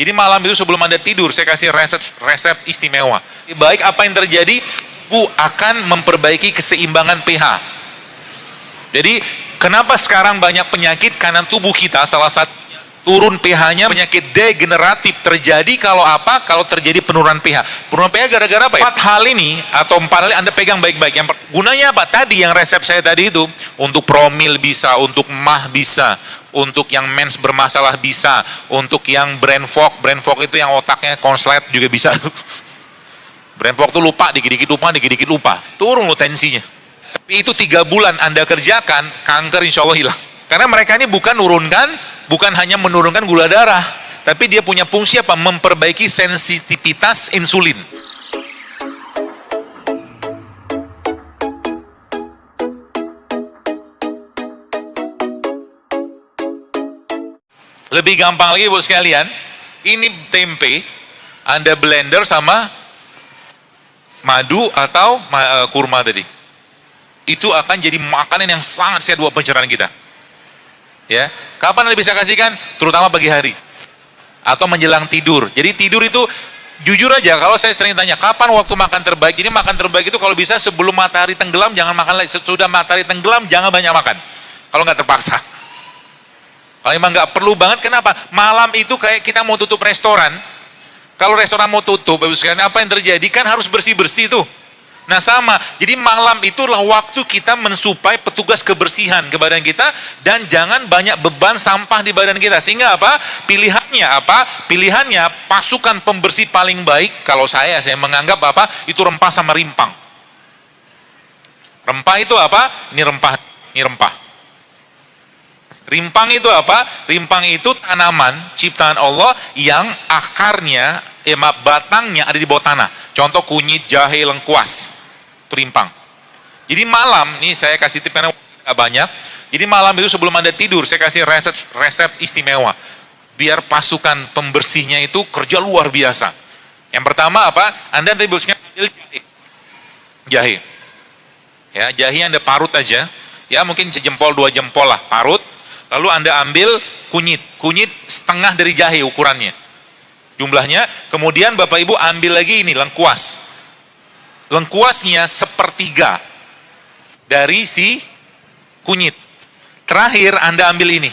Jadi malam itu sebelum Anda tidur, saya kasih resep istimewa. Baik apa yang terjadi, Bu akan memperbaiki keseimbangan pH. Jadi, kenapa sekarang banyak penyakit? Karena tubuh kita salah satu turun pH-nya, penyakit degeneratif terjadi kalau apa? Kalau terjadi penurunan pH. Penurunan pH gara-gara apa? 4 hal ini atau 4 hal ini Anda pegang baik-baik. Yang gunanya apa? Tadi yang resep saya tadi itu untuk promil bisa, untuk mah bisa, untuk yang mens bermasalah bisa, untuk yang brain fog itu yang otaknya konslet juga bisa. Brain fog tuh lupa, dikit-dikit lupa. Turun lo tensinya. Tapi itu 3 bulan Anda kerjakan, kanker insya Allah hilang. Karena mereka ini bukan hanya menurunkan gula darah, tapi dia punya fungsi apa? Memperbaiki sensitivitas insulin. Lebih gampang lagi buat sekalian, ini tempe, Anda blender sama madu atau kurma tadi. Itu akan jadi makanan yang sangat sehat buat pencernaan kita. Ya, kapan Anda bisa kasihkan? Terutama pagi hari atau menjelang tidur. Jadi tidur itu jujur aja, kalau saya sering tanya kapan waktu makan terbaik, ini makan terbaik itu kalau bisa sebelum matahari tenggelam jangan makan lagi, sesudah matahari tenggelam jangan banyak makan. Kalau nggak terpaksa. Kalau emang nggak perlu banget, kenapa? Malam itu kayak kita mau tutup restoran. Kalau restoran mau tutup, bagus sekali. Apa yang terjadi? Kan harus bersih-bersih tuh. Nah sama, jadi malam itulah waktu kita mensuplai petugas kebersihan ke badan kita dan jangan banyak beban sampah di badan kita. Sehingga apa? Pilihannya apa? Pilihannya pasukan pembersih paling baik kalau saya menganggap apa? Itu rempah sama rimpang. Rempah itu apa? Ini rempah. Rimpang itu apa? Rimpang itu tanaman ciptaan Allah yang akarnya, batangnya ada di bawah tanah. Contoh kunyit, jahe, lengkuas. Itu rimpang. Jadi malam, nih saya kasih tip karena nggak banyak. Jadi malam itu sebelum Anda tidur, saya kasih resep istimewa. Biar pasukan pembersihnya itu kerja luar biasa. Yang pertama apa? Anda nanti ambil jahe. Ya, jahe Anda parut aja. Ya mungkin sejempol 2 jempol lah, parut. Lalu Anda ambil kunyit setengah dari jahe ukurannya. Jumlahnya, kemudian Bapak Ibu ambil lagi ini lengkuas. Lengkuasnya 1/3 dari si kunyit. Terakhir Anda ambil ini.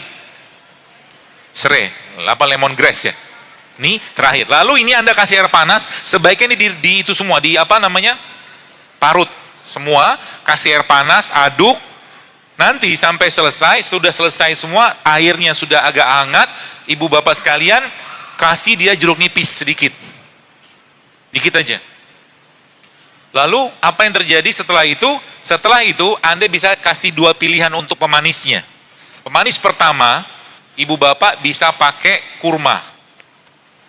Serai, lemongrass ya. Ini terakhir. Lalu ini Anda kasih air panas, sebaiknya ini di itu semua, parut. Semua, kasih air panas, aduk. Nanti sampai selesai, sudah selesai semua, airnya sudah agak hangat, ibu bapak sekalian, kasih dia jeruk nipis sedikit. Dikit aja. Lalu, apa yang terjadi setelah itu? Setelah itu, Anda bisa kasih 2 pilihan untuk pemanisnya. Pemanis pertama, ibu bapak bisa pakai kurma.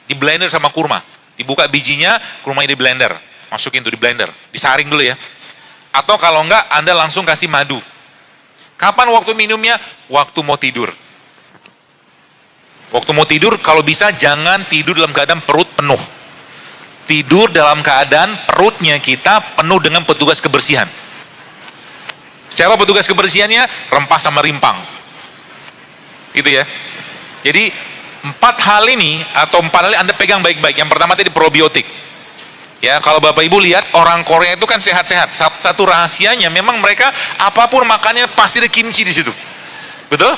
Di blender sama kurma. Dibuka bijinya, kurmanya di blender. Masukin tuh di blender. Disaring dulu ya. Atau kalau enggak, Anda langsung kasih madu. Kapan waktu minumnya? Waktu mau tidur. Waktu mau tidur, kalau bisa jangan tidur dalam keadaan perut penuh. Tidur dalam keadaan perutnya kita penuh dengan petugas kebersihan. Siapa petugas kebersihannya? Rempah sama rimpang. Itu ya. Jadi 4 hal ini atau 4 hal ini Anda pegang baik-baik. Yang pertama tadi probiotik. Ya, kalau Bapak Ibu lihat orang Korea itu kan sehat-sehat. Satu rahasianya memang mereka apapun makannya pasti ada kimchi di situ. Betul?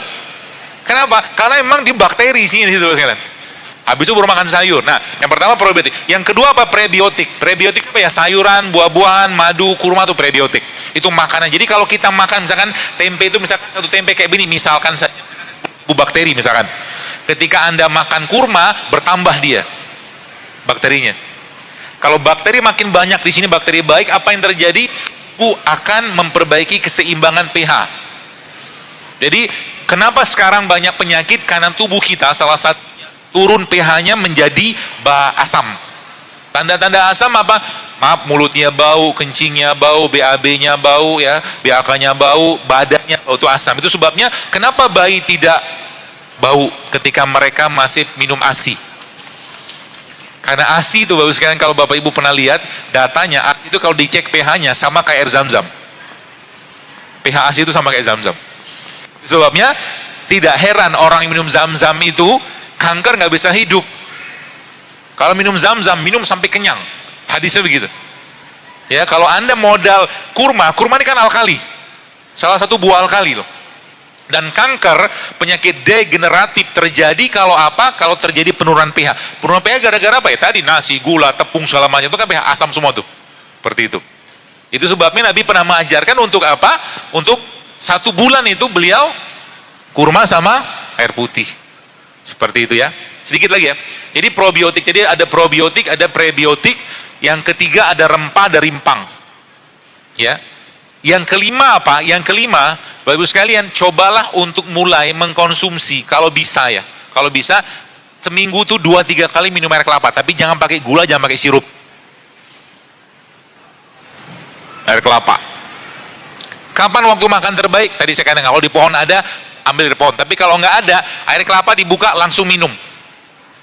Kenapa? Karena memang di bakteri isinya di situ sekalian. Habis itu baru makan sayur. Nah, yang pertama probiotik. Yang kedua apa? Prebiotik. Prebiotik apa ya? Sayuran, buah-buahan, madu, kurma itu prebiotik. Itu makanan. Jadi kalau kita makan misalkan tempe itu misalkan satu tempe kayak begini, misalkan saja bu bakteri misalkan. Ketika Anda makan kurma, bertambah dia bakterinya. Kalau bakteri makin banyak di sini, bakteri baik, apa yang terjadi? Akan memperbaiki keseimbangan pH. Jadi, kenapa sekarang banyak penyakit? Karena tubuh kita salah satu turun pH-nya menjadi asam. Tanda-tanda asam apa? Maaf, mulutnya bau, kencingnya bau, BAB-nya bau, ya, BAK-nya bau, badannya bau, itu asam. Itu sebabnya kenapa bayi tidak bau ketika mereka masih minum ASI. Karena ASI itu bagus sekali, kalau Bapak Ibu pernah lihat datanya, ASI itu kalau dicek pH-nya sama kayak air zam-zam. pH ASI itu sama kayak zam-zam. Sebabnya tidak heran orang yang minum zam-zam itu kanker nggak bisa hidup. Kalau minum zam-zam, minum sampai kenyang. Hadisnya begitu. Ya, kalau Anda modal kurma, kurma ini kan alkali. Salah satu buah alkali loh. Dan kanker, penyakit degeneratif terjadi kalau apa? Kalau terjadi penurunan pH. Penurunan pH gara-gara apa ya? Tadi nasi, gula, tepung, segala macam itu kan pH asam semua tuh. Seperti itu. Itu sebabnya Nabi pernah mengajarkan untuk apa? Untuk 1 bulan itu beliau kurma sama air putih. Seperti itu ya. Sedikit lagi ya. Jadi probiotik, jadi ada probiotik, ada prebiotik. Yang ketiga ada rempah, ada rimpang. Ya. Yang kelima apa? Yang kelima, Bapak Ibu sekalian, cobalah untuk mulai mengkonsumsi kalau bisa ya. Kalau bisa seminggu tuh 2-3 kali minum air kelapa, tapi jangan pakai gula, jangan pakai sirup. Air kelapa. Kapan waktu makan terbaik? Tadi saya katakan kalau di pohon ada, ambil dari pohon. Tapi kalau nggak ada, air kelapa dibuka langsung minum.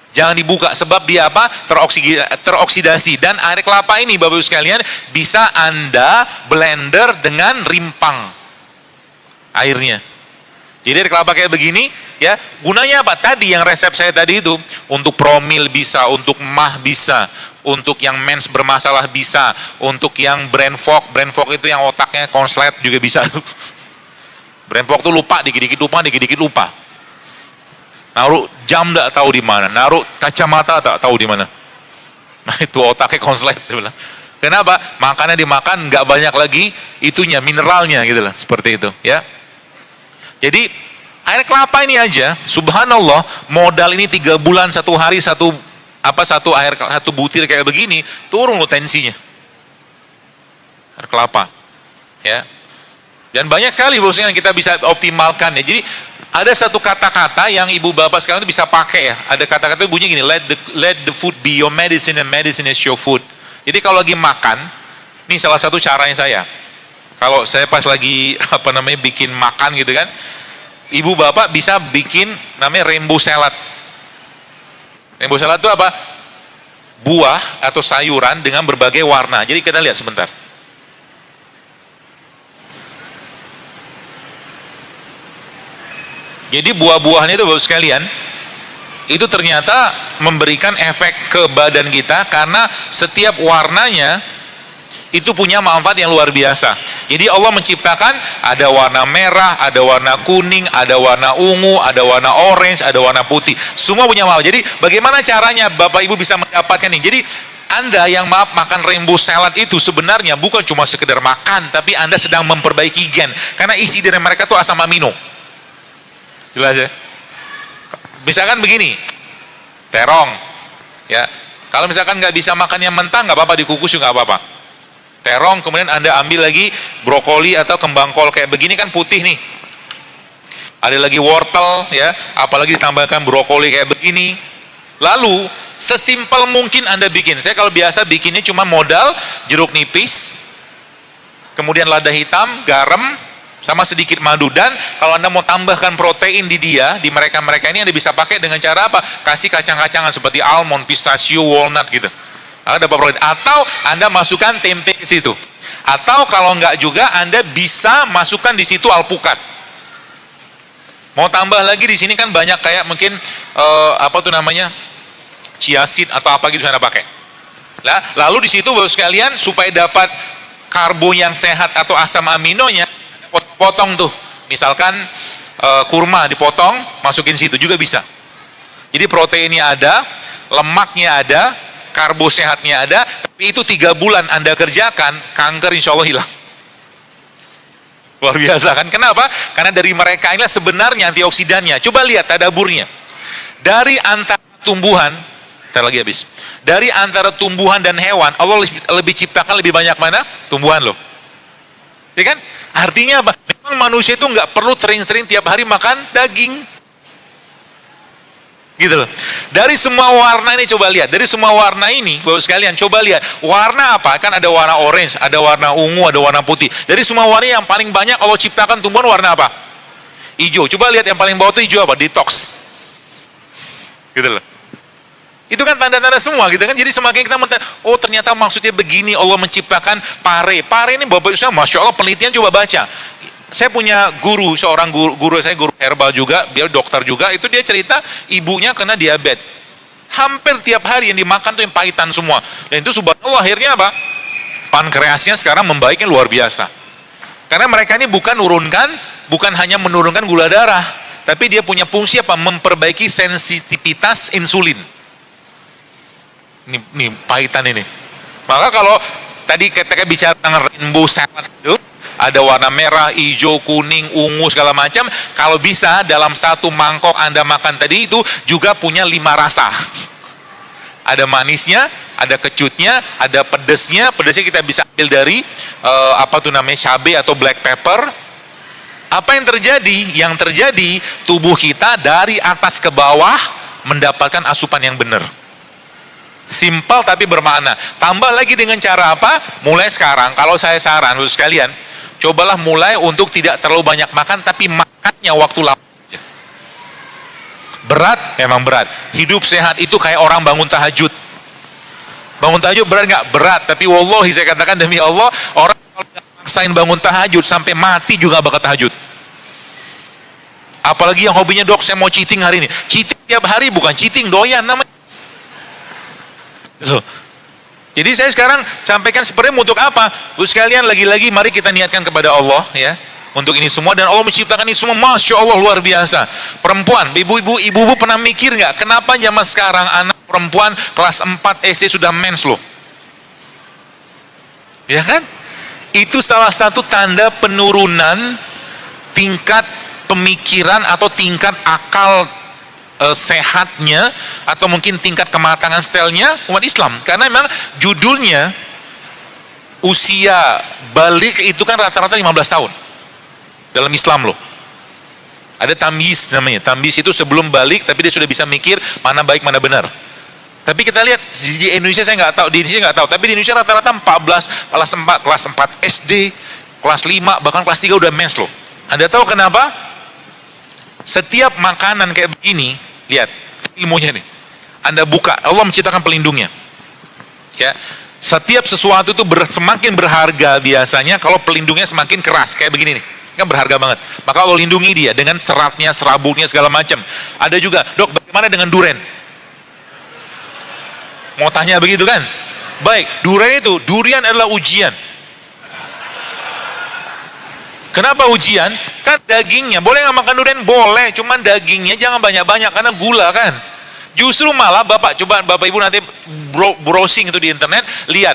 Jangan dibuka, sebab dia apa? Teroksidasi. Dan air kelapa ini Bapak Ibu sekalian bisa Anda blender dengan rimpang airnya. Jadi air kelapa kayak begini ya, gunanya apa? Tadi yang resep saya tadi itu untuk promil bisa, untuk mah bisa, untuk yang mens bermasalah bisa, untuk yang brain fog itu yang otaknya konslet juga bisa. Brain fog tuh lupa, dikit-dikit lupa. Naruh jam tak tahu di mana, naruh kacamata tak tahu di mana. Nah itu otaknya konslet. Kenapa? Makannya dimakan nggak banyak lagi itunya, mineralnya gitu lah, seperti itu ya. Jadi air kelapa ini aja, subhanallah, modal ini 3 bulan 1 hari satu butir kayak begini, turun lo tensinya. Air kelapa, ya. Dan banyak kali bosnya yang kita bisa optimalkan ya. Jadi ada satu kata-kata yang ibu bapak sekarang itu bisa pakai ya. Ada kata-kata bunyi gini, let the food be your medicine and medicine is your food. Jadi kalau lagi makan, ini salah satu caranya saya. Kalau saya pas lagi bikin makan gitu kan, ibu bapak bisa bikin namanya rainbow salad. Rainbow salad itu apa? Buah atau sayuran dengan berbagai warna. Jadi kita lihat sebentar. Jadi buah-buahannya itu Bapak sekalian, itu ternyata memberikan efek ke badan kita karena setiap warnanya itu punya manfaat yang luar biasa. Jadi Allah menciptakan ada warna merah, ada warna kuning, ada warna ungu, ada warna orange, ada warna putih. Semua punya manfaat. Jadi bagaimana caranya Bapak Ibu bisa mendapatkan ini? Jadi Anda yang makan rainbow salad itu sebenarnya bukan cuma sekedar makan, tapi Anda sedang memperbaiki gen. Karena isi dari mereka itu asam amino. Jelas ya? Misalkan begini, terong, ya. Kalau misalkan nggak bisa makan yang mentah, nggak apa-apa, dikukus juga nggak apa-apa. Terong, kemudian Anda ambil lagi brokoli atau kembang kol kayak begini kan putih nih. Ada lagi wortel, ya. Apalagi ditambahkan brokoli kayak begini. Lalu sesimpel mungkin Anda bikin. Saya kalau biasa bikinnya cuma modal jeruk nipis, kemudian lada hitam, garam, sama sedikit madu. Dan kalau Anda mau tambahkan protein di mereka ini Anda bisa pakai dengan cara apa? Kasih kacang-kacangan seperti almond, pistachio, walnut gitu. Ada protein. Atau Anda masukkan tempe ke situ. Atau kalau enggak juga Anda bisa masukkan di situ alpukat. Mau tambah lagi di sini kan banyak kayak mungkin chia seed atau apa gitu Anda pakai. Lalu di situ Bapak sekalian supaya dapat karbo yang sehat atau asam aminonya, potong tuh, misalkan kurma dipotong, masukin situ juga bisa. Jadi proteinnya ada, lemaknya ada, karbo sehatnya ada, tapi itu 3 bulan Anda kerjakan, kanker insya Allah hilang. Luar biasa kan? Kenapa? Karena dari mereka inilah sebenarnya antioksidannya. Coba lihat tadaburnya. Dari antara tumbuhan, lagi habis. Dari antara tumbuhan dan hewan, Allah lebih ciptakan lebih banyak mana? Tumbuhan loh. Ya kan? Artinya apa? Memang manusia itu nggak perlu sering-sering tiap hari makan daging. Gitu loh. Dari semua warna ini coba lihat. Dari semua warna ini, Bapak sekalian coba lihat. Warna apa? Kan ada warna orange, ada warna ungu, ada warna putih. Dari semua warna yang paling banyak Allah ciptakan tumbuhan warna apa? Hijau. Coba lihat yang paling bawah itu hijau apa? Detox. Gitu loh. Itu kan tanda-tanda semua gitu kan. Jadi semakin kita oh ternyata maksudnya begini Allah menciptakan pare. Pare ini Bapak Ibu, Masya Allah penelitian coba baca. Saya punya seorang guru saya, guru herbal juga, dia dokter juga, itu dia cerita ibunya kena diabetes. hampir tiap hari yang dimakan tuh yang pahitan semua. Dan itu subhanallah akhirnya apa? Pankreasnya sekarang membaiknya luar biasa. Karena mereka ini bukan hanya menurunkan gula darah, tapi dia punya fungsi apa? Memperbaiki sensitivitas insulin. Ini pahitan ini. Maka kalau tadi ketika bicara tentang rainbow salad itu, ada warna merah, hijau, kuning, ungu, segala macam. Kalau bisa dalam satu mangkok Anda makan tadi itu juga punya 5 rasa. Ada manisnya, ada kecutnya, ada pedesnya. Pedesnya kita bisa ambil dari cabai atau black pepper. Apa yang terjadi? Yang terjadi tubuh kita dari atas ke bawah mendapatkan asupan yang benar. Simpel tapi bermakna. Tambah lagi dengan cara apa? Mulai sekarang, kalau saya saran untuk sekalian, cobalah mulai untuk tidak terlalu banyak makan, tapi makannya waktu lama. Berat, memang berat. Hidup sehat itu kayak orang bangun tahajud. Bangun tahajud berat nggak? Berat. Tapi wallahi saya katakan demi Allah, orang kalau nggak maksain bangun tahajud sampai mati juga bakal tahajud. Apalagi yang hobinya, dok saya mau cheating hari ini. Cheating tiap hari bukan cheating, doyan namanya. Jadi saya sekarang sampaikan sebenarnya untuk apa? Untuk sekalian lagi-lagi mari kita niatkan kepada Allah ya, untuk ini semua, dan Allah menciptakan ini semua, Masya Allah luar biasa. Perempuan, ibu-ibu pernah mikir nggak kenapa zaman sekarang anak perempuan kelas 4 SD sudah mens loh? Ya kan? Itu salah satu tanda penurunan tingkat pemikiran atau tingkat akal sehatnya, atau mungkin tingkat kematangan selnya umat Islam. Karena memang judulnya usia balik itu kan rata-rata 15 tahun dalam Islam loh. Ada tamyiz namanya. Tamyiz itu sebelum balik tapi dia sudah bisa mikir mana baik mana benar. Tapi kita lihat di Indonesia, saya nggak tahu, di Indonesia nggak tahu, tapi di Indonesia rata-rata 14, kelas 4 SD, kelas 5, bahkan kelas 3 udah mens loh. Anda tahu kenapa? Setiap makanan kayak begini, lihat ilmunya nih. Anda buka, Allah menciptakan pelindungnya. Ya, setiap sesuatu itu semakin berharga biasanya kalau pelindungnya semakin keras, kayak begini nih. Kan berharga banget. Maka Allah lindungi dia dengan seratnya, serabutnya segala macam. Ada juga, dok, bagaimana dengan duren? Mau tanya begitu kan? Baik, durian adalah ujian. Kenapa ujian? Kan dagingnya, boleh nggak makan durian? Boleh, cuman dagingnya jangan banyak-banyak karena gula kan. Justru malah Bapak Ibu nanti browsing itu di internet, lihat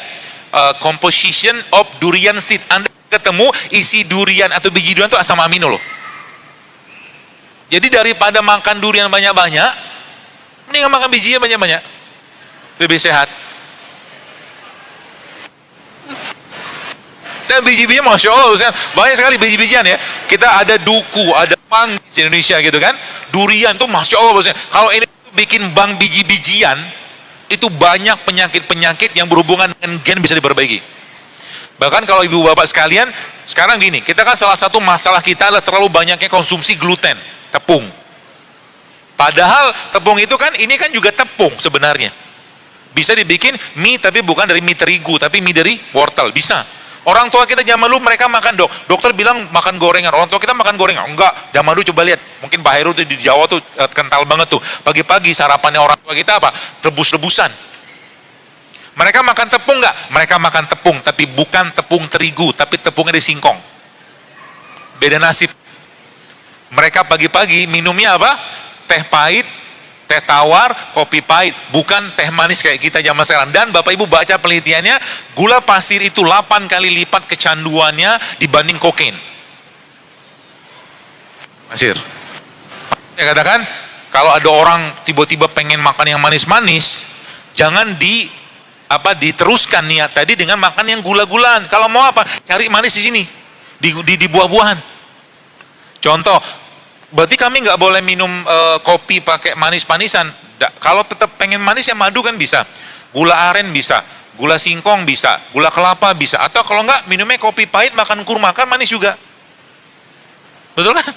composition of durian seed. Anda ketemu isi durian atau biji durian itu asam amino loh. Jadi daripada makan durian banyak-banyak, mending makan bijinya banyak-banyak, lebih sehat. Dan biji-bijian Masya Allah, banyak sekali biji-bijian ya. Kita ada duku, ada manggis di Indonesia gitu kan. Durian tuh Masya Allah, kalau ini bikin bank biji-bijian, itu banyak penyakit-penyakit yang berhubungan dengan gen bisa diperbaiki. Bahkan kalau ibu bapak sekalian, sekarang gini, kita kan salah satu masalah kita adalah terlalu banyaknya konsumsi gluten, tepung. Padahal tepung itu kan, ini kan juga tepung sebenarnya. Bisa dibikin mie, tapi bukan dari mie terigu, tapi mie dari wortel, bisa. Orang tua kita zaman dulu mereka makan, dokter bilang makan gorengan, orang tua kita makan gorengan, enggak. Zaman dulu coba lihat, mungkin Pak Heru tuh di Jawa tuh kental banget tuh, pagi-pagi sarapannya orang tua kita apa? Rebus-rebusan. Mereka makan tepung enggak? Mereka makan tepung, tapi bukan tepung terigu, tapi tepungnya dari singkong. Beda nasib. Mereka pagi-pagi minumnya apa? Teh pahit, teh tawar, kopi pahit, bukan teh manis kayak kita zaman sekarang. Dan Bapak Ibu baca penelitiannya, gula pasir itu 8 kali lipat kecanduannya dibanding kokain. Pasir. Saya katakan, kalau ada orang tiba-tiba pengen makan yang manis-manis, jangan diteruskan niat tadi dengan makan yang gula-gulaan. Kalau mau apa? Cari manis di sini, di buah-buahan. Contoh, berarti kami nggak boleh minum kopi pakai manis-manisan. Kalau tetap pengen manis ya madu kan bisa, gula aren bisa, gula singkong bisa, gula kelapa bisa. Atau kalau nggak minumnya kopi pahit, makan kurma kan manis juga. Betul kan?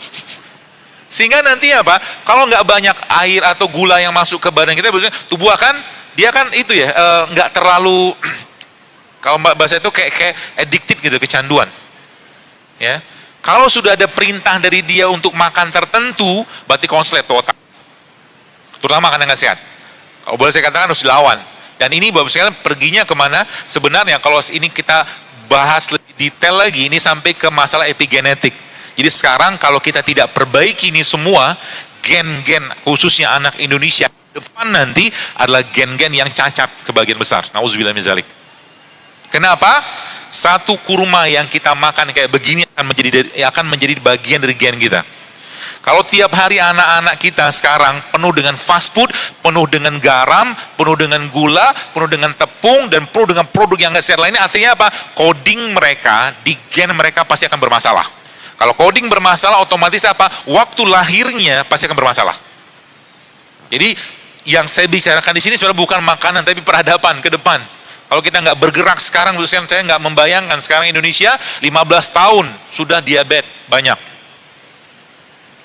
Sehingga nanti apa? Kalau nggak banyak air atau gula yang masuk ke badan kita, tubuh dia kan itu ya nggak terlalu kalau bahasa itu kayak addicted gitu, kecanduan. Ya. Kalau sudah ada perintah dari dia untuk makan tertentu, berarti konslet otak. Terutama makanan nggak sehat. Kalau boleh saya katakan harus dilawan. Dan ini Bapak sekalian perginya kemana? Sebenarnya kalau ini kita bahas lebih detail lagi, ini sampai ke masalah epigenetik. Jadi sekarang kalau kita tidak perbaiki ini semua, gen-gen khususnya anak Indonesia depan nanti adalah gen-gen yang cacat kebagian besar. Nauzubillah min dzalik. Kenapa? Satu kurma yang kita makan kayak begini akan menjadi bagian dari gen kita. Kalau tiap hari anak-anak kita sekarang penuh dengan fast food, penuh dengan garam, penuh dengan gula, penuh dengan tepung, dan penuh dengan produk yang nggak sehat lainnya, artinya apa? Coding mereka, di gen mereka pasti akan bermasalah. Kalau coding bermasalah, otomatis apa? Waktu lahirnya pasti akan bermasalah. Jadi, yang saya bicarakan di sini sebenarnya bukan makanan, tapi peradaban ke depan. Kalau kita nggak bergerak sekarang, saya nggak membayangkan sekarang Indonesia 15 tahun sudah diabetes banyak.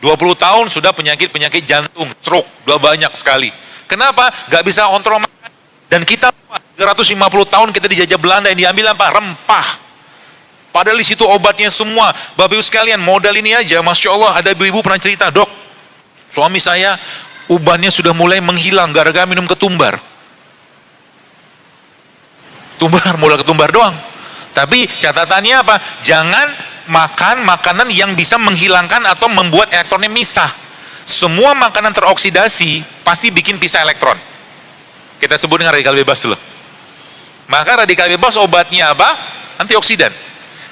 20 tahun sudah penyakit jantung, stroke, sudah banyak sekali. Kenapa? Gak bisa kontrol makan. Dan kita 350 tahun kita dijajah Belanda, yang diambil apa? Rempah. Padahal di situ obatnya semua. Bapak Ibu sekalian, modal ini aja, Masya Allah, ada ibu-ibu pernah cerita, dok, suami saya ubannya sudah mulai menghilang gara-gara minum ketumbar. Modal ketumbar doang. Tapi catatannya apa? Jangan makan makanan yang bisa menghilangkan atau membuat elektronnya misah. Semua makanan teroksidasi pasti bikin pisah elektron. Kita sebut dengan radikal bebas dulu. Maka radikal bebas obatnya apa? Antioksidan.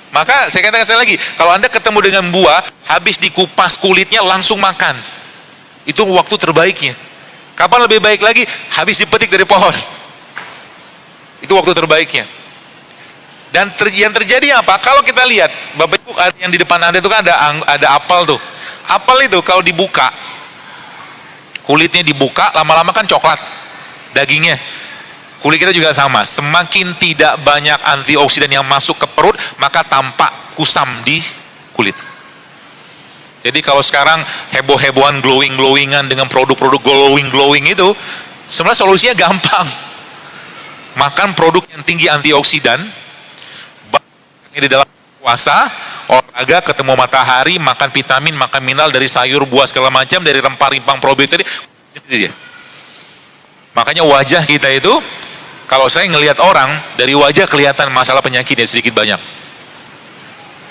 Maka saya katakan sekali lagi, kalau Anda ketemu dengan buah, habis dikupas kulitnya langsung makan. Itu waktu terbaiknya. Kapan lebih baik lagi? Habis dipetik dari pohon. Itu waktu terbaiknya. Dan yang terjadi apa? Kalau kita lihat, Bapak Ibu yang di depan Anda itu kan ada apel tuh. Apel itu kalau dibuka, kulitnya dibuka, lama-lama kan coklat dagingnya. Kulit kita juga sama. Semakin tidak banyak antioksidan yang masuk ke perut, maka tampak kusam di kulit. Jadi kalau sekarang heboh-hebohan glowing-glowingan dengan produk-produk glowing itu, sebenarnya solusinya gampang. Makan produk yang tinggi antioksidan, di dalam puasa, olahraga, ketemu matahari, makan vitamin, makan mineral dari sayur, buah segala macam, dari rempah-rimpang probiotik tadi. Makanya wajah kita itu, kalau saya ngelihat orang, dari wajah kelihatan masalah penyakitnya sedikit banyak.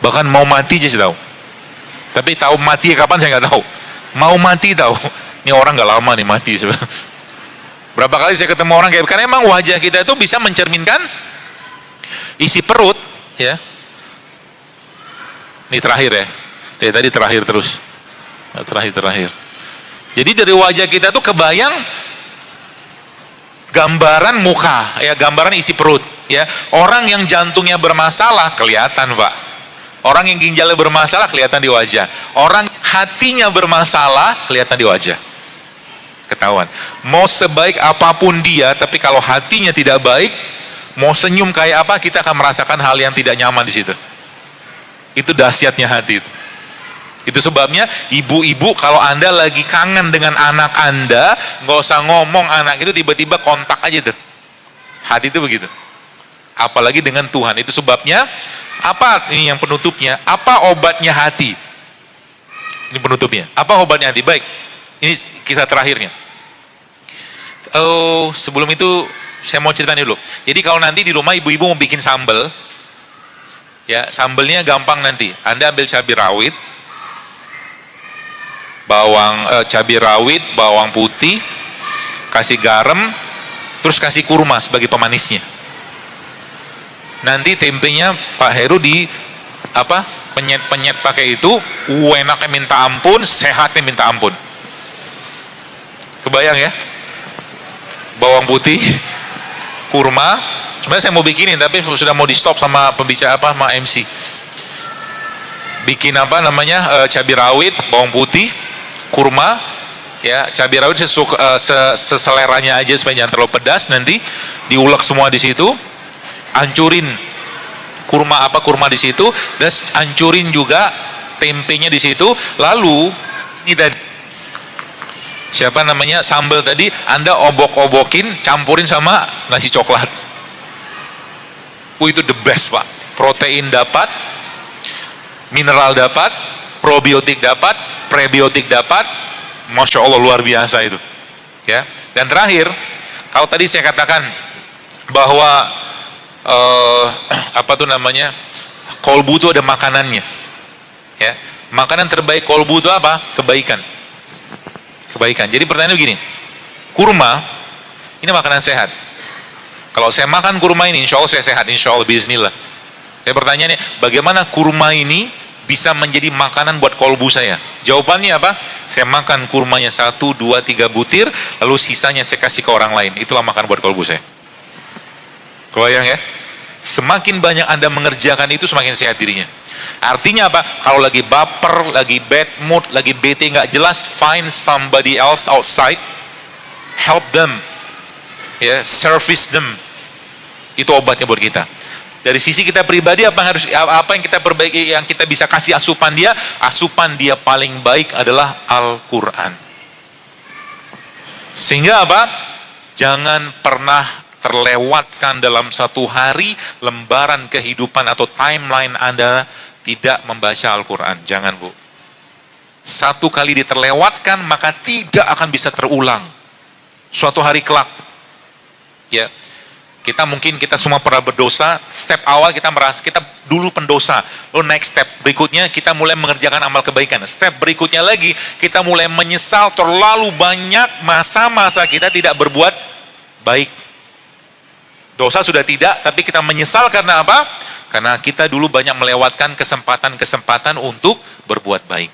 Bahkan mau mati aja sih tahu. Tapi tahu mati kapan saya nggak tahu. Mau mati tahu. Ini orang nggak lama nih mati sebenarnya. Berapa kali saya ketemu orang kayak, karena emang wajah kita itu bisa mencerminkan isi perut, ya. Ini terakhir ya. Dari tadi terakhir terus. Terakhir. Jadi dari wajah kita tuh kebayang gambaran muka, ya, gambaran isi perut, ya. Orang yang jantungnya bermasalah kelihatan, Pak. Orang yang ginjalnya bermasalah kelihatan di wajah. Orang hatinya bermasalah kelihatan di wajah. Ketahuan. Mau sebaik apapun dia, tapi kalau hatinya tidak baik, mau senyum kayak apa, kita akan merasakan hal yang tidak nyaman di situ. Itu dahsyatnya hati itu. Itu sebabnya ibu-ibu kalau Anda lagi kangen dengan anak Anda, nggak usah ngomong anak itu, tiba-tiba kontak aja tuh. Hati itu begitu. Apalagi dengan Tuhan. Itu sebabnya, apa ini yang penutupnya? Apa obatnya hati? Ini penutupnya. Apa obatnya hati? Baik, ini kisah terakhirnya. Oh, sebelum itu saya mau ceritain dulu. Jadi kalau nanti di rumah ibu-ibu mau bikin sambal, ya, sambelnya gampang nanti. Anda ambil cabai rawit, cabai rawit, bawang putih, kasih garam, terus kasih kurma sebagai pemanisnya. Nanti tempenya Pak Heru penyet-penyet pakai itu, enaknya minta ampun, sehatnya minta ampun. Kebayang ya? Bawang putih, kurma. Sebenarnya saya mau bikinin, tapi sudah mau di stop sama pembicara sama MC. Bikin cabai rawit, bawang putih, kurma, ya, cabai rawit seseleranya aja supaya jangan terlalu pedas. Nanti diulek semua di situ, hancurin kurma di situ, dan hancurin juga tempenya di situ. Lalu ini tadi sambal tadi Anda obok-obokin, campurin sama nasi coklat. Itu the best, Pak. Protein dapat, mineral dapat, probiotik dapat, prebiotik dapat. Masya Allah, luar biasa itu, ya. Dan terakhir, Kalau tadi saya katakan bahwa kolbu itu ada makanannya, ya. Makanan terbaik kolbu itu apa? Kebaikan. Kebaikan. Jadi pertanyaan begini, kurma ini makanan sehat. Kalau saya makan kurma ini, insya Allah saya sehat, insya Allah, biiznillah. Saya pertanyaannya, bagaimana kurma ini bisa menjadi makanan buat kolbu saya? Jawabannya apa? Saya makan kurmanya 1, 2, 3 butir, lalu sisanya saya kasih ke orang lain. Itulah makan buat kolbu saya. Kebayang ya? Semakin banyak Anda mengerjakan itu, semakin sehat dirinya. Artinya apa? Kalau lagi baper, lagi bad mood, lagi bete, nggak jelas, find somebody else outside, help them, ya, service them. Itu obatnya buat kita. Dari sisi kita pribadi, apa yang kita perbaiki, yang kita bisa kasih asupan dia paling baik adalah Al-Quran. Sehingga apa? Jangan pernah terlewatkan dalam satu hari lembaran kehidupan atau timeline Anda tidak membaca Al-Quran. Jangan, Bu. Satu kali diterlewatkan, maka tidak akan bisa terulang. Suatu hari kelak, ya, kita semua pernah berdosa. Step awal kita merasa kita dulu pendosa. Lalu next step berikutnya kita mulai mengerjakan amal kebaikan. Step berikutnya lagi kita mulai menyesal terlalu banyak masa-masa kita tidak berbuat baik. Dosa sudah tidak, tapi kita menyesal karena apa? Karena kita dulu banyak melewatkan kesempatan-kesempatan untuk berbuat baik.